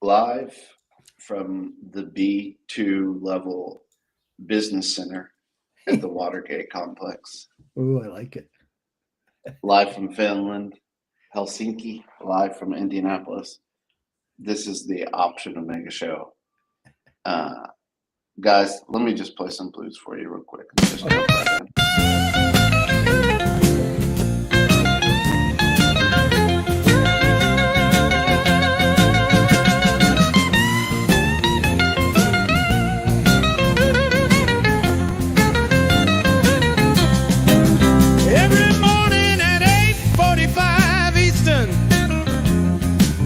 live from the B2 level business center at the Watergate complex. Ooh, I like it. Live from Finland, Helsinki, live from Indianapolis. This is the Option Omega show. Guys, let me just play some blues for you real quick. Just jump right in. Every morning at 8:45 Eastern,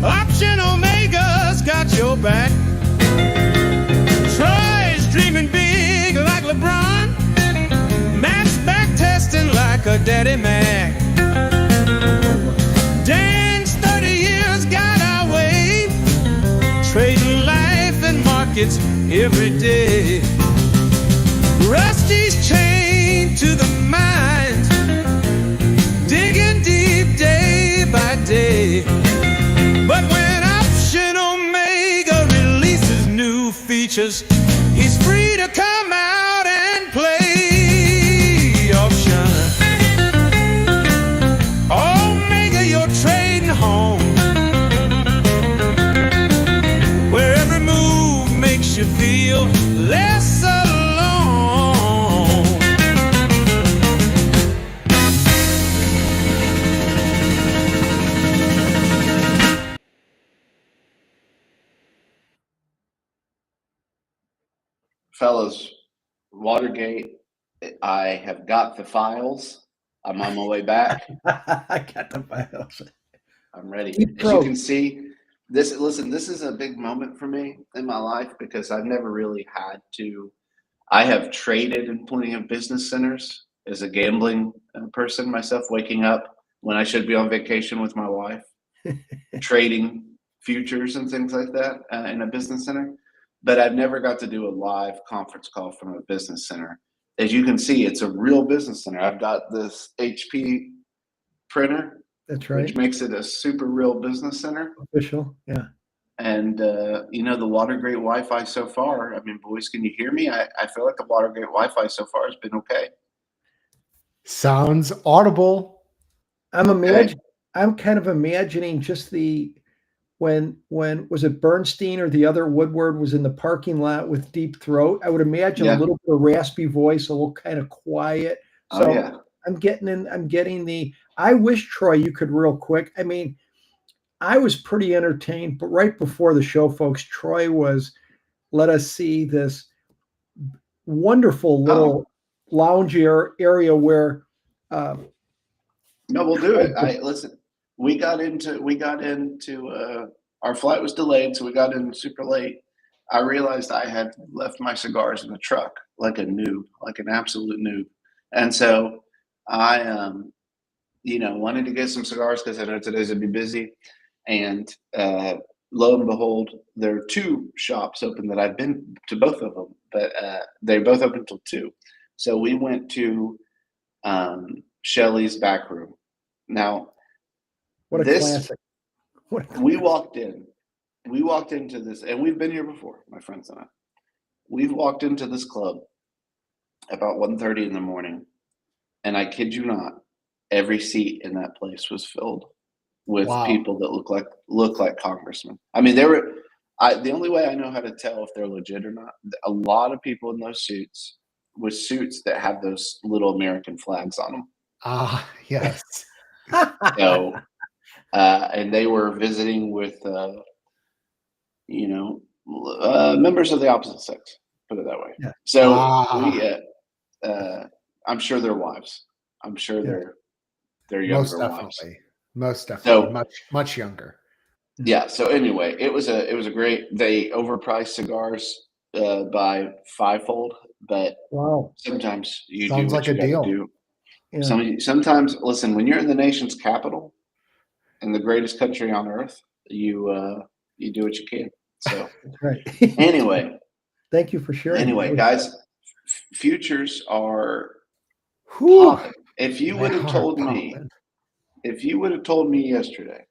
Option Omega's got your back. Troy's dreaming big like LeBron. Matt's backtesting like a daddy Mac. Dan's 30 years got our way, trading life and markets every day. Rusty's chained to the mines, digging deep day by day. But when Option Omega releases new features, he's free to come out and play. Option Omega, you're trading home, where every move makes you feel less alone. Fellas, Watergate, I have got the files. I'm on my way back. I got the files. I'm ready. As you can see, this is a big moment for me in my life because I've never really had to. I have traded in plenty of business centers as a gambling person myself, waking up when I should be on vacation with my wife, trading futures and things like that in a business center. But I've never got to do a live conference call from a business center. As you can see, it's a real business center. I've got this HP printer. That's right. Which makes it a super real business center. Official, yeah. And, the Watergate Wi-Fi so far, I mean, boys, can you hear me? I feel like the Watergate Wi-Fi so far has been okay. Sounds audible. I'm kind of imagining just when was it Bernstein or the other Woodward was in the parking lot with deep throat? I would imagine a little bit of raspy voice, a little kind of quiet. So I'm getting the, I wish, Troy, you could real quick. I mean, I was pretty entertained, but right before the show, folks, Troy let us see this wonderful little lounge area where. No, we'll do it. Listen. We got into our flight was delayed, so we got in super late. I realized I had left my cigars in the truck like a noob, like an absolute noob. And so I, wanted to get some cigars because I know today's gonna be busy. And lo and behold, there are two shops open that I've been to both of them, but they're both open till 2. So we went to Shelley's back room. Now, what a classic. We walked into this, and we've been here before, my friends and I. We've walked into this club about 1:30 in the morning, and I kid you not, every seat in that place was filled with people that look like congressmen. I mean, the only way I know how to tell if they're legit or not, a lot of people in those suits with suits that have those little American flags on them. Ah, yes. So, and they were visiting with, members of the opposite sex, put it that way. Yeah. So I'm sure they're wives. I'm sure they're younger wives. Most definitely. So, much younger. Yeah. So anyway, it was a great. They overpriced cigars by 5-fold, but sometimes you sounds do what like you a deal. Do. Yeah. Sometimes, listen, when you're in the nation's capital, in the greatest country on earth, you do what you can. So right. Anyway, thank you for sharing. Anyway, guys, futures are popping. If you would have told me yesterday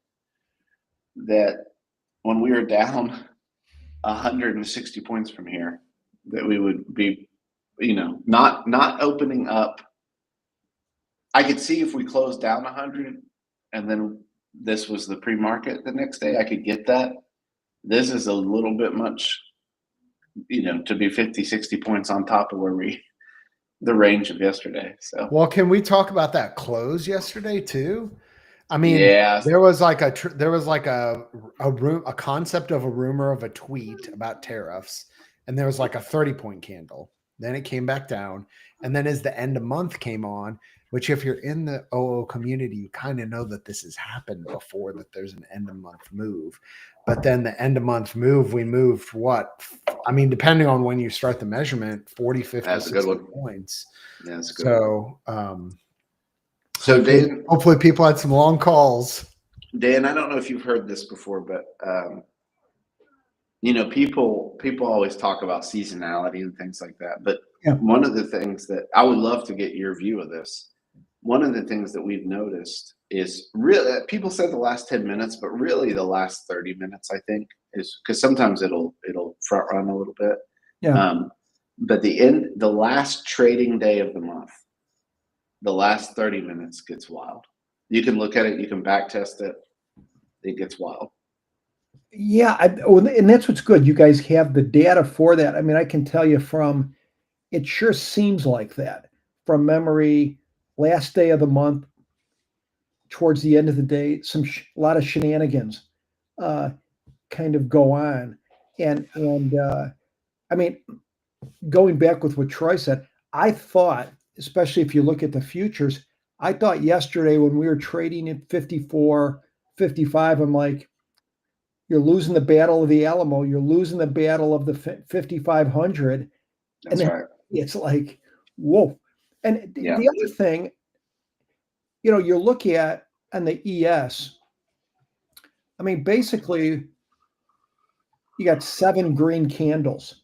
that when we were down 160 points from here that we would be, not opening up. I could see if we closed down 100 and then this was the pre-market the next day, I could get that. This is a little bit much, to be 50, 60 points on top of the range of yesterday. So, well, can we talk about that close yesterday too? I mean, yeah, there was like a concept of a rumor of a tweet about tariffs, and there was like a 30-point candle. Then it came back down, and then as the end of month came on, which if you're in the OO community, you kind of know that this has happened before, that there's an end of month move. But then the end of month move, we moved what? I mean, depending on when you start the measurement, 40, 50, that's a 60 good one. points. Yeah, that's a good one. So Dan, hopefully people had some long calls. Dan, I don't know if you've heard this before, but people always talk about seasonality and things like that. But one of the things that I would love to get your view of this, one of the things that we've noticed is really, people said the last 10 minutes, but really the last 30 minutes, I think, is because sometimes it'll front run a little bit. Yeah. But the last trading day of the month, the last 30 minutes gets wild. You can look at it, you can back test it. It gets wild. Yeah. And that's what's good. You guys have the data for that. I mean, I can tell you it sure seems like that from memory, last day of the month, towards the end of the day, a lot of shenanigans kind of go on. And I mean, going back with what Troy said, I thought, especially if you look at the futures, I thought yesterday when we were trading at 54, 55, I'm like, you're losing the battle of the Alamo. You're losing the battle of the 5,500. That's right. It's like, whoa. And the other thing, you look at on the ES, I mean, basically, you got 7 green candles.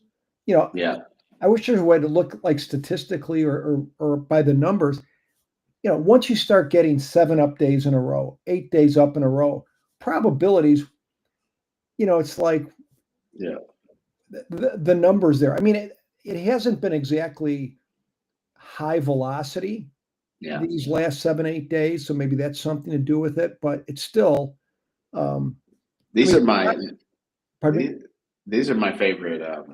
I wish there was a way to look like statistically or by the numbers. Once you start getting 7 up days in a row, 8 days up in a row, probabilities, it's like the numbers there. I mean, it hasn't been exactly high velocity these last 7, 8 days, so maybe that's something to do with it. But it's still. These are my favorite.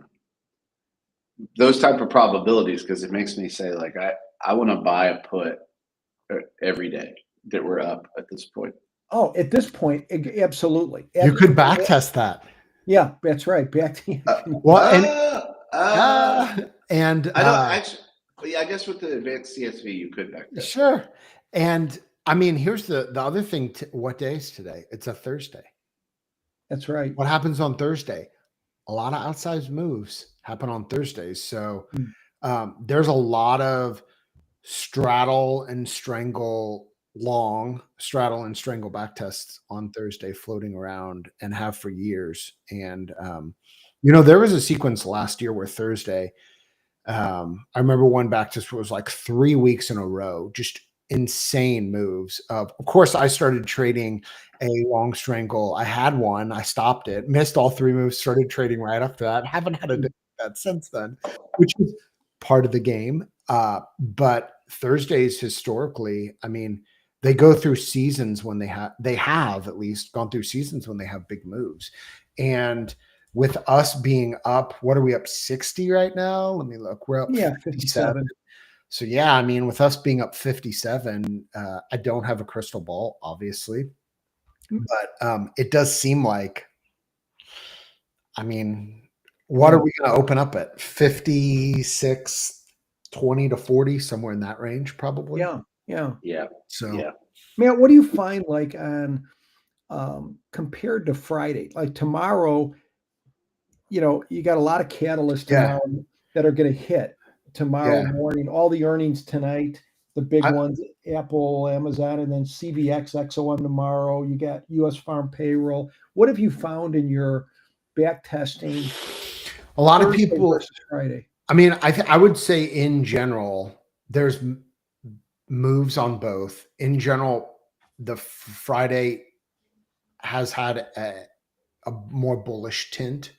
Those type of probabilities, because it makes me say, like, I want to buy a put every day that we're up at this point. Oh, at this point, absolutely. You could back test that. Yeah, that's right. Back to and I don't actually. Yeah, I guess with the advanced CSV, you could back test. Sure. And I mean, here's the other thing. What day is today? It's a Thursday. That's right. What happens on Thursday? A lot of outsized moves happen on Thursdays. So there's a lot of straddle and strangle back tests on Thursday floating around and have for years. And, there was a sequence last year where Thursday, I remember one back test was like 3 weeks in a row, just insane moves. Of course, I started trading a long strangle. I had one, I stopped it, missed all 3 moves, started trading right after that. Haven't had to do that since then, which is part of the game. But Thursdays historically, I mean, they go through seasons when they have at least gone through seasons when they have big moves. And with us being up, what are we up 60 right now? Let me look. We're up 57. So yeah, I mean, with us being up 57, I don't have a crystal ball, obviously, but it does seem like, I mean, what are we going to open up at? 56, 20 to 40, somewhere in that range, probably. Yeah. So, man, what do you find like on compared to Friday? Like tomorrow, you got a lot of catalysts tomorrow that are going to hit tomorrow morning. All the earnings tonight, the big ones, Apple, Amazon, and then CVX, XOM tomorrow. You got U.S. farm payroll. What have you found in your back testing? A lot of people versus Friday. I mean, I would say in general, there's moves on both. In general, the Friday has had a more bullish tint,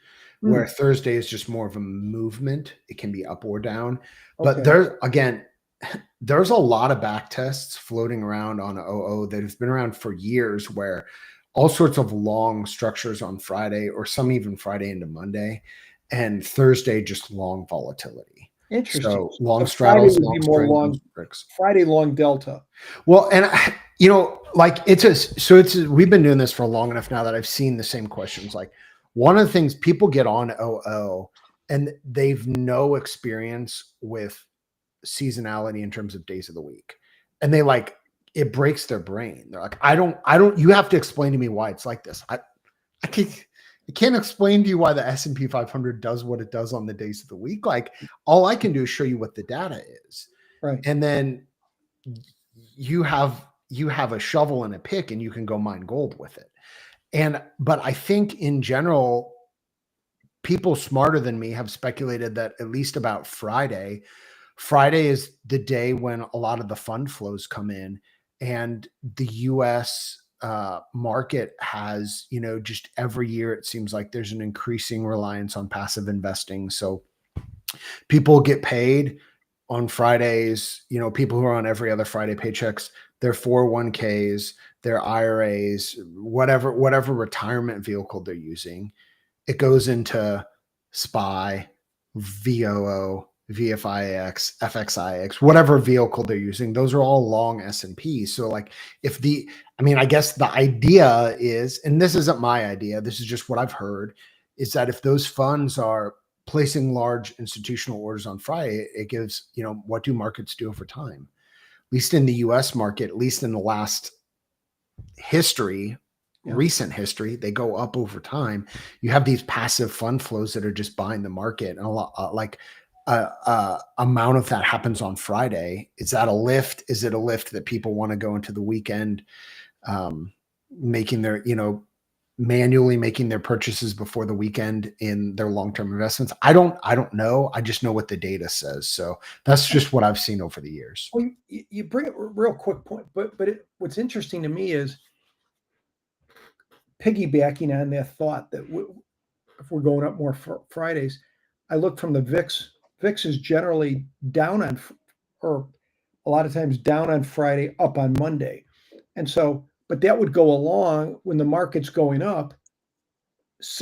where Thursday is just more of a movement. It can be up or down. But Okay. there's a lot of back tests floating around on OO that have been around for years, where all sorts of long structures on Friday, or some even Friday into Monday, and Thursday just long volatility. Interesting. So long So Friday straddles, would long be more strings, long. bricks. Friday long delta. Well, and like we've been doing this for long enough now that I've seen the same questions. Like, one of the things people get on OO and they've no experience with seasonality in terms of days of the week, and it breaks their brain. They're like, I don't, you have to explain to me why it's like this. I can't explain to you why the S&P 500 does what it does on the days of the week. Like, all I can do is show you what the data is. Right. And then you have a shovel and a pick and you can go mine gold with it. But I think in general, people smarter than me have speculated that at least about Friday is the day when a lot of the fund flows come in, and the US market has, just every year, it seems like there's an increasing reliance on passive investing. So people get paid on Fridays, people who are on every other Friday paychecks, their 401ks, their IRAs, whatever retirement vehicle they're using, it goes into SPY, VOO, VFIX, FXIX, whatever vehicle they're using. Those are all long S&P. So like, I guess the idea is, and this isn't my idea, this is just what I've heard, is that if those funds are placing large institutional orders on Friday, it gives, what do markets do over time? At least in the US market, at least in the last recent history, they go up over time. You have these passive fund flows that are just buying the market, and a lot amount of that happens on Friday. Is that a lift? Is it a lift that people want to go into the weekend, making their, manually making their purchases before the weekend in their long-term investments? I don't know. I just know what the data says. So that's just what I've seen over the years. Well, you bring up a real quick point, but what's interesting to me is piggybacking on that thought that if we're going up more Fridays, I look from the VIX. VIX is generally down on, or a lot of times down on Friday, up on Monday. And so, but that would go along when the market's going up,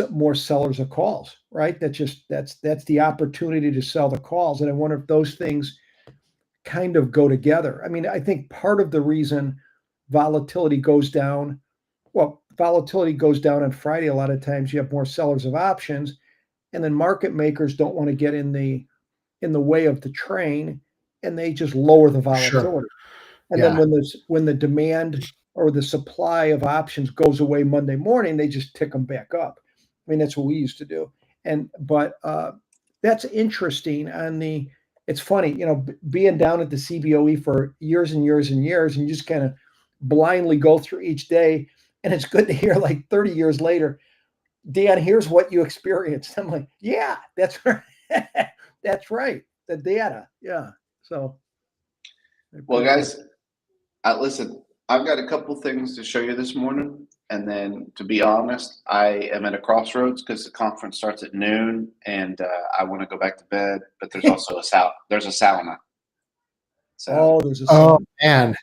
more sellers of calls, right? That's the opportunity to sell the calls. And I wonder if those things kind of go together. I mean, I think part of the reason volatility goes down on Friday. A lot of times you have more sellers of options, and then market makers don't want to get in the way of the train, and they just lower the volatility. Sure. And then when the demand or the supply of options goes away Monday morning, they just tick them back up. I mean, that's what we used to do. But that's interesting. It's funny, being down at the CBOE for years and years and years, and you just kind of blindly go through each day. And it's good to hear, like 30 years later, Dan, here's what you experienced. I'm like, yeah, that's right. That's right. The data. Yeah. So. Well, guys, listen, I've got a couple things to show you this morning. And then, to be honest, I am at a crossroads because the conference starts at noon, and I want to go back to bed. But there's also there's a sauna. So, there's a sauna. Oh, man.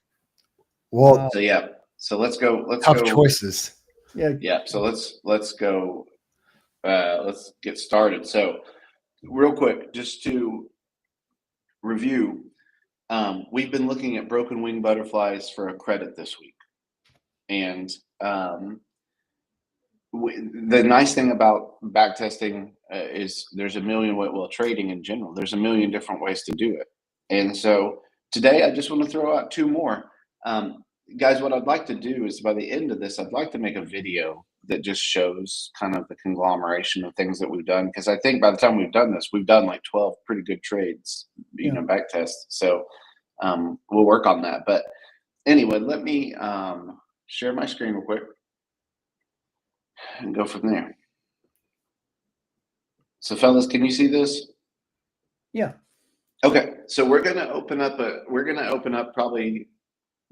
Well, so yeah. So let's go. Tough choices. Yeah. So let's go. Let's get started. So real quick, just to review, we've been looking at broken wing butterflies for a credit this week. And the nice thing about backtesting is there's a million, trading in general, there's a million different ways to do it. And so today I just want to throw out two more. Guys, what I'd like to do is by the end of this, I'd like to make a video that just shows kind of the conglomeration of things that we've done. Because I think by the time we've done this, we've done like 12 pretty good trades, backtest. So we'll work on that. But anyway, let me share my screen real quick and go from there. So fellas, can you see this? Yeah. Okay. So we're going to open up probably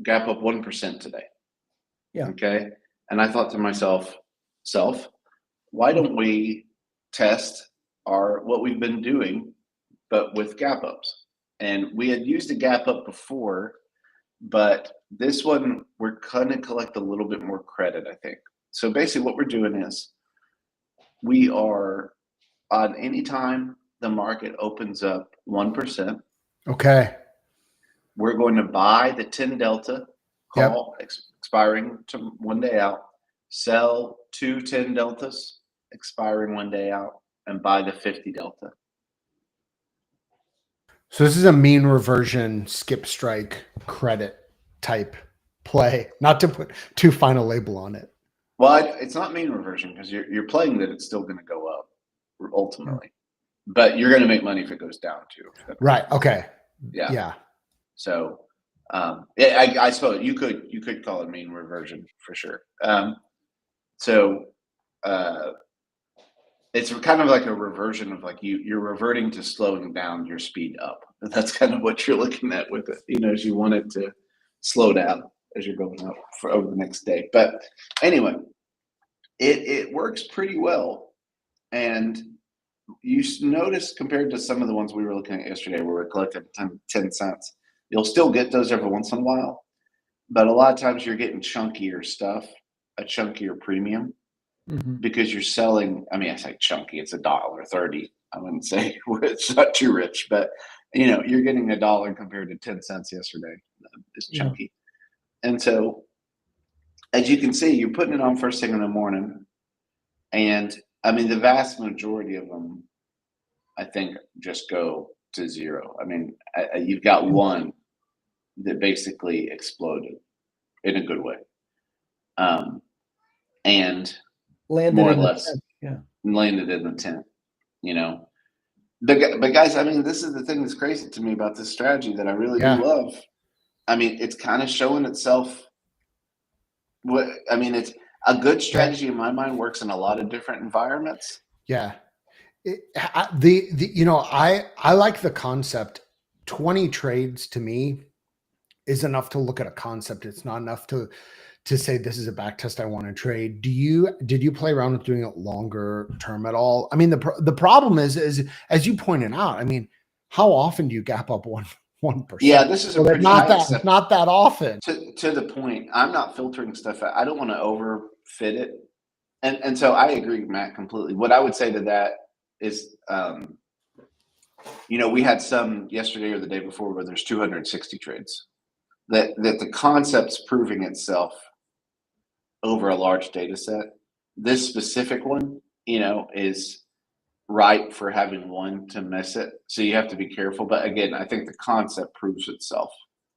gap up 1% today. Yeah. Okay. And I thought to myself, why don't we test our what we've been doing, but with gap ups. And we had used a gap up before, but this one we're gonna collect a little bit more credit, I think. So basically what we're doing is we are on any time the market opens up 1%. Okay. We're going to buy the 10 delta call expiring to 1 day out, sell 2 10 deltas expiring 1 day out, and buy the 50 delta. So this is a mean reversion, skip strike, credit type play, not to put too fine a label on it. Well, it's not mean reversion because you're playing that it's still going to go up ultimately, but you're going to make money if it goes down too. Right. Okay. Yeah. Yeah. So, I suppose you could call it mean reversion for sure. It's kind of like a reversion of like you're reverting to slowing down your speed up. That's kind of what you're looking at with it, as you want it to slow down as you're going up for over the next day. But anyway, it works pretty well. And you notice compared to some of the ones we were looking at yesterday where we collected 10 cents, you'll still get those every once in a while. But a lot of times you're getting chunkier stuff, a chunkier premium. Because you're selling, I mean, I say chunky, it's $1.30. I wouldn't say it's not too rich, but you're getting $1 compared to 10 cents yesterday. It's chunky. And so as you can see, you're putting it on first thing in the morning. And I mean, the vast majority of them, I think, just go to zero. I mean, you've got one that basically exploded in a good way. And landed more or in less landed in the tent, but guys, I mean, this is the thing that's crazy to me about this strategy that I really do love. I mean, it's kind of showing itself. It's a good strategy in my mind, works in a lot of different environments. Yeah. I like the concept. 20 trades to me is enough to look at a concept. It's not enough to say this is a back test I want to trade. Did you play around with doing it longer term at all? I mean, the problem is as you pointed out, I mean, how often do you gap up 1%? Yeah, this is not that often. To the point, I'm not filtering stuff out. I don't want to overfit it. And so I agree, Matt, completely. What I would say to that is, we had some yesterday or the day before where there's 260 trades. That the concept's proving itself over a large data set. This specific one, is ripe for having one to miss it. So you have to be careful. But again, I think the concept proves itself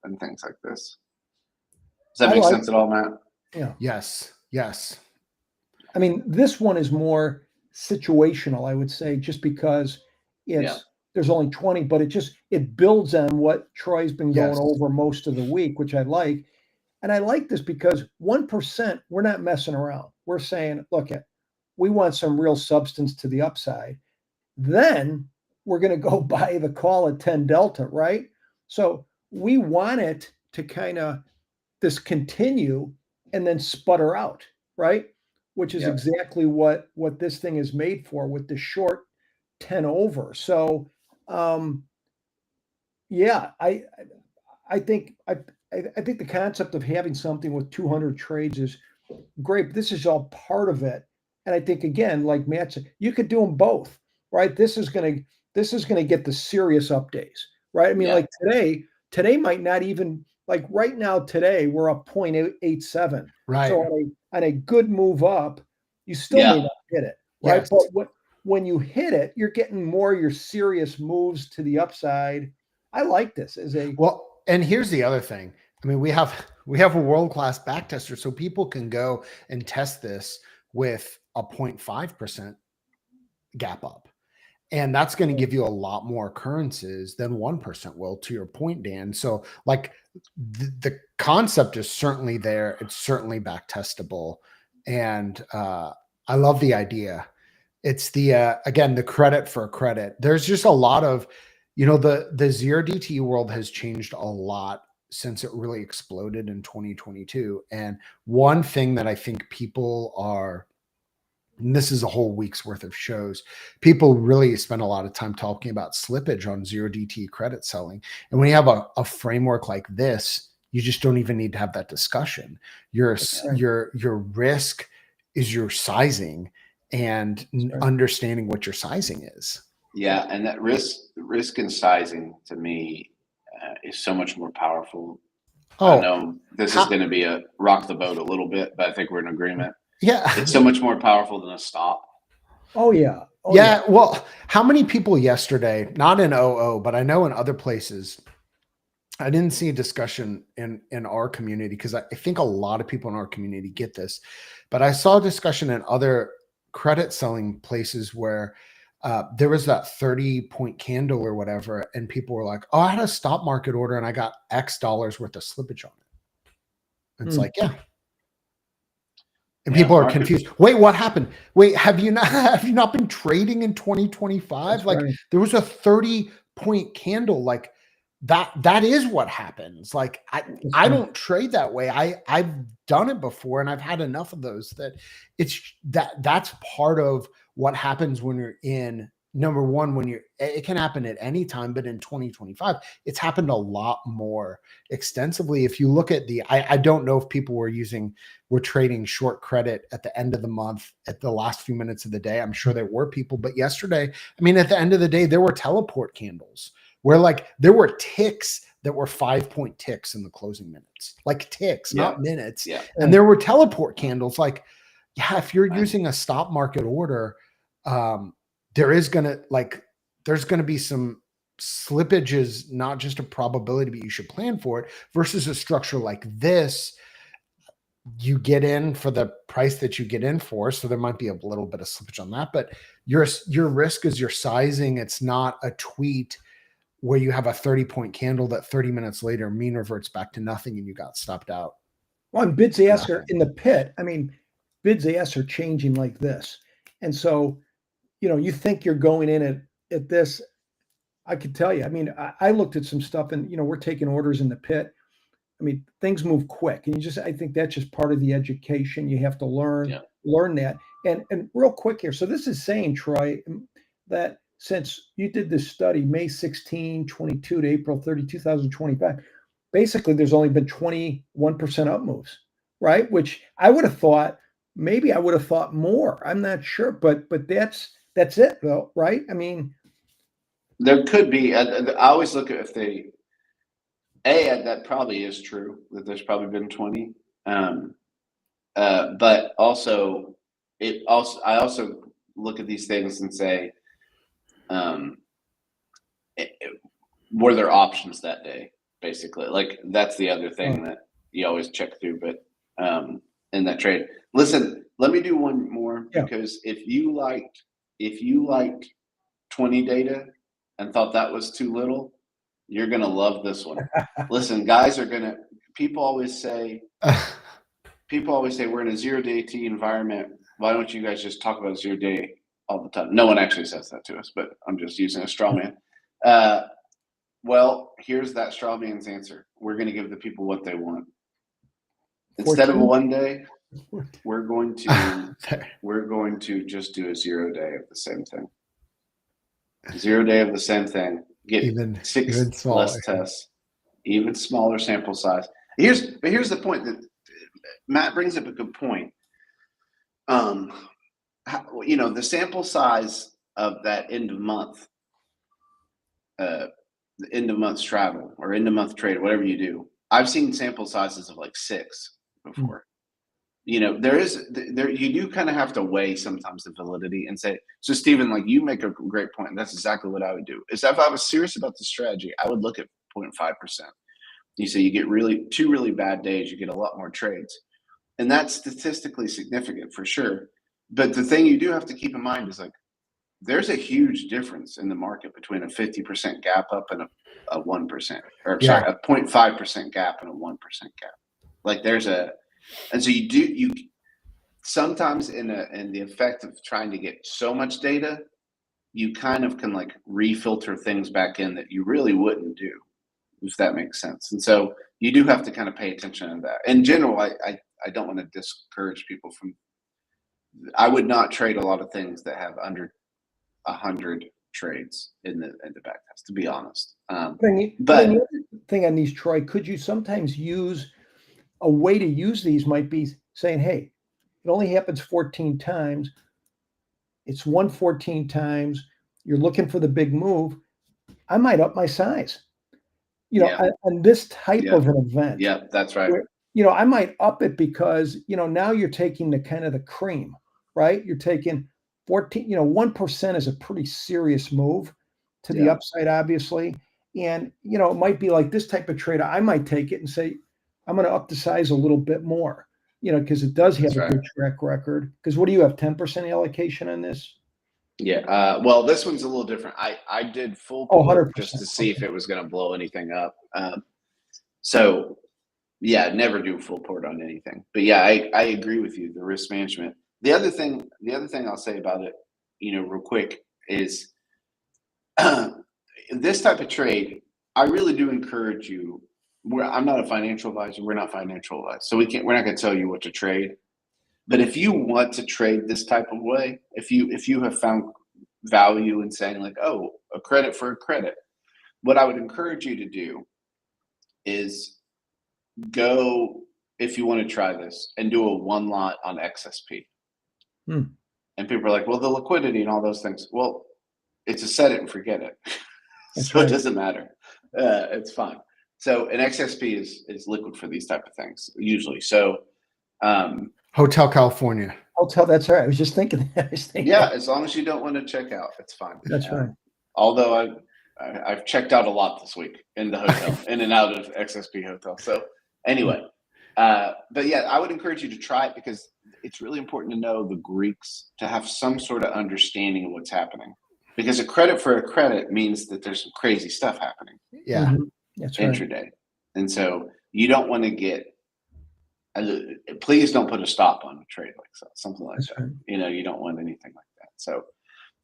and things like this. Does that make sense at all, Matt? Yeah. Yes. I mean, this one is more situational, I would say, just because there's only 20, but it builds on what Troy's been going over most of the week, which I like. And I like this because 1%, we're not messing around. We're saying, look, we want some real substance to the upside. Then we're going to go buy the call at 10 delta, right? So we want it to kind of this continue and then sputter out, right? Which is exactly what this thing is made for with the short 10 over. So I think the concept of having something with 200 trades is great. This is all part of it. And I think, again, like Matt said, you could do them both, right? This is going to get the serious up days, right? I mean, like today might not even, like right now today, we're up 0.87. Right. So on a good move up, you still may not hit it, right? Yes. But when you hit it, you're getting more of your serious moves to the upside. I like this as a and here's the other thing. I mean, we have a world-class backtester, so people can go and test this with a 0.5% gap up. And that's going to give you a lot more occurrences than 1% will, to your point, Dan. So like the concept is certainly there. It's certainly back testable. And I love the idea. It's again, the credit for credit. There's just a lot of, the 0 DTE world has changed a lot since it really exploded in 2022. And one thing that I think people are and this is a whole week's worth of shows, people really spend a lot of time talking about slippage on 0DT credit selling. And when you have a framework like this, you just don't even need to have that discussion. Your risk is your sizing and understanding what your sizing is. Yeah, and that risk and sizing to me is so much more powerful. I know this is going to be a rock the boat a little bit, but I think we're in agreement. Yeah, it's so much more powerful than a stop. Oh yeah. Yeah. Well, how many people yesterday, not in OO, but I know in other places, I didn't see a discussion in our community, because I think a lot of people in our community get this, but I saw a discussion in other credit selling places where there was that 30-point candle or whatever, and people were like, oh, I had a stop market order and I got X dollars worth of slippage on it. It's like, yeah. And people are confused. Wait, what happened? Wait, have you not been trading in 2025? Like there was a 30-point candle. Like that is what happens. Like I don't trade that way. I've done it before, and I've had enough of those that that's part of what happens when you're in. Number one, it can happen at any time, but in 2025, it's happened a lot more extensively. If you look at I don't know if people were trading short credit at the end of the month, at the last few minutes of the day. I'm sure there were people, but yesterday, I mean, at the end of the day, there were teleport candles where like there were ticks that were 5-point ticks in the closing minutes, like ticks, not minutes. Yeah. And there were teleport candles. Like, yeah, if you're using a stop market order, there's going to be some slippages, not just a probability, but you should plan for it, versus a structure like this. You get in for the price that you get in for. So there might be a little bit of slippage on that, but your risk is your sizing. It's not a tweet where you have a 30-point candle that 30 minutes later mean reverts back to nothing and you got stopped out. Well, and bids ask are in the pit. I mean, bids ask are changing like this. And so, you think you're going in at this. I could tell you, I mean, I looked at some stuff and, we're taking orders in the pit. I mean, things move quick, and I think that's just part of the education. You have to learn that. And real quick here. So this is saying, Troy, that since you did this study, May 16, 22 to April 30, 2025, basically there's only been 21% up moves, right? Which I would have thought, maybe I would have thought more. I'm not sure, but that's it though, right? I mean, there could be. I always look at that probably is true, that there's probably been 20. But also, I also look at these things and say, were there options that day? Basically, like that's the other thing that you always check through. But in that trade, listen, let me do one more, because if you liked 20 data and thought that was too little, you're going to love this one. Listen, people always say we're in a 0-day environment. Why don't you guys just talk about 0-day all the time? No one actually says that to us, but I'm just using a straw man. Well, here's that straw man's answer. We're going to give the people what they want. Instead of a 1 day, we're going to just do a 0-day of the same thing. 0-day of the same thing. Get even 6 less tests, even smaller sample size. Here's the point that Matt brings up a good point. The sample size of that end of month, the end of month travel or end of month trade, whatever you do. I've seen sample sizes of like 6 before. You do kind of have to weigh sometimes the validity and say, so Stephen, like you make a great point, and that's exactly what I would do. Is if I was serious about the strategy, I would look at 0.5%. You say you get 2 really bad days, you get a lot more trades. And that's statistically significant for sure. But the thing you do have to keep in mind is like, there's a huge difference in the market between a 50% gap up and a 1%, or sorry, a 0.5% gap and a 1% gap. Like and so you sometimes in the effect of trying to get so much data, you kind of can like refilter things back in that you really wouldn't do, if that makes sense. And so you do have to kind of pay attention to that. In general, I don't want to discourage people from I would not trade a lot of things that have under 100 trades in the backtest, to be honest. But the other thing on these, Troy, could you sometimes use a way to use these might be saying, hey, it only happens 14 times. It's 114 times. You're looking for the big move. I might up my size, on this type of an event. Yeah, that's right. Where, I might up it because, now you're taking the kind of the cream, right? You're taking 14, 1% is a pretty serious move to the upside, obviously. And, it might be like this type of trade. I might take it and say, I'm going to up the size a little bit more, because it does have a good track record. Because what do you have, 10% allocation on this? Yeah. Well, this one's a little different. I did full put just to see if it was going to blow anything up. So yeah, never do full port on anything. But yeah, I agree with you. The risk management. The other thing I'll say about it, real quick is this type of trade. I really do encourage you. I'm not a financial advisor. We're not financial advisors, so we're not going to tell you what to trade. But if you want to trade this type of way, if you have found value in saying like, oh, a credit for a credit, what I would encourage you to do is go, if you want to try this, and do a one lot on XSP. And people are like, well, the liquidity and all those things. Well, it's a set it and forget it. So it doesn't matter. It's fine. So an XSP is liquid for these type of things usually. So Hotel California. Hotel, that's right. I was just thinking that. Yeah, as long as you don't want to check out, it's fine. That's right. Although I've checked out a lot this week in the hotel, in and out of XSP Hotel. So anyway, but yeah, I would encourage you to try it because it's really important to know the Greeks, to have some sort of understanding of what's happening. Because a credit for a credit means that there's some crazy stuff happening. Yeah, that's right. Intraday, and so you don't want to get. Please don't put a stop on a trade like something like that. Right. You don't want anything like that. So,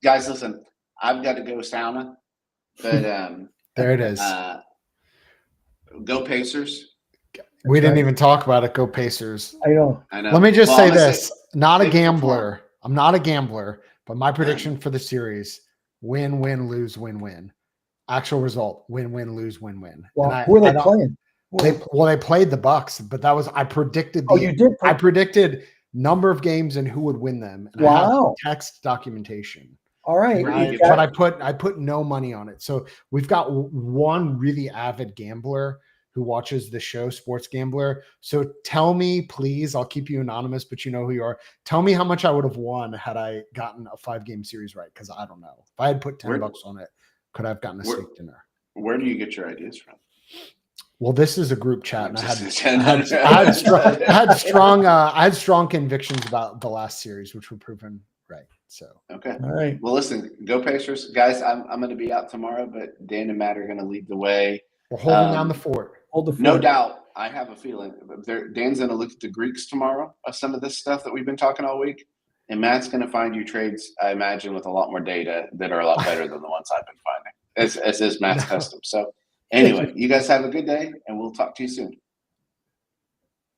guys, listen, I've got to go sauna, but there it is. Go Pacers. We didn't even talk about it. Go Pacers. I know. Let me just say this: not a gambler. I'm not a gambler, but my prediction for the series: win, win, lose, win, win. Actual result: win, win, lose, win, win. Well, who are they playing? They played the Bucks, but that was I predicted. You did. I predicted number of games and who would win them. And I have text documentation. All right, but I put no money on it. So we've got one really avid gambler who watches the show, Sports Gambler. So tell me, please, I'll keep you anonymous, but you know who you are. Tell me how much I would have won had I gotten a 5-game series right, because I don't know. If I had put $10 on it, could I have gotten a steak dinner? Where do you get your ideas from? Well, this is a group chat, and I had strong convictions about the last series, which were proven right. So okay, all right. Well, listen, go Pacers, guys. I'm going to be out tomorrow, but Dan and Matt are going to lead the way. We're holding down the fort. No doubt. I have a feeling Dan's going to look at the Greeks tomorrow of some of this stuff that we've been talking all week, and Matt's going to find you trades, I imagine, with a lot more data that are a lot better than the ones I've been finding. As is Matt's custom. So. Anyway, you guys have a good day, and we'll talk to you soon.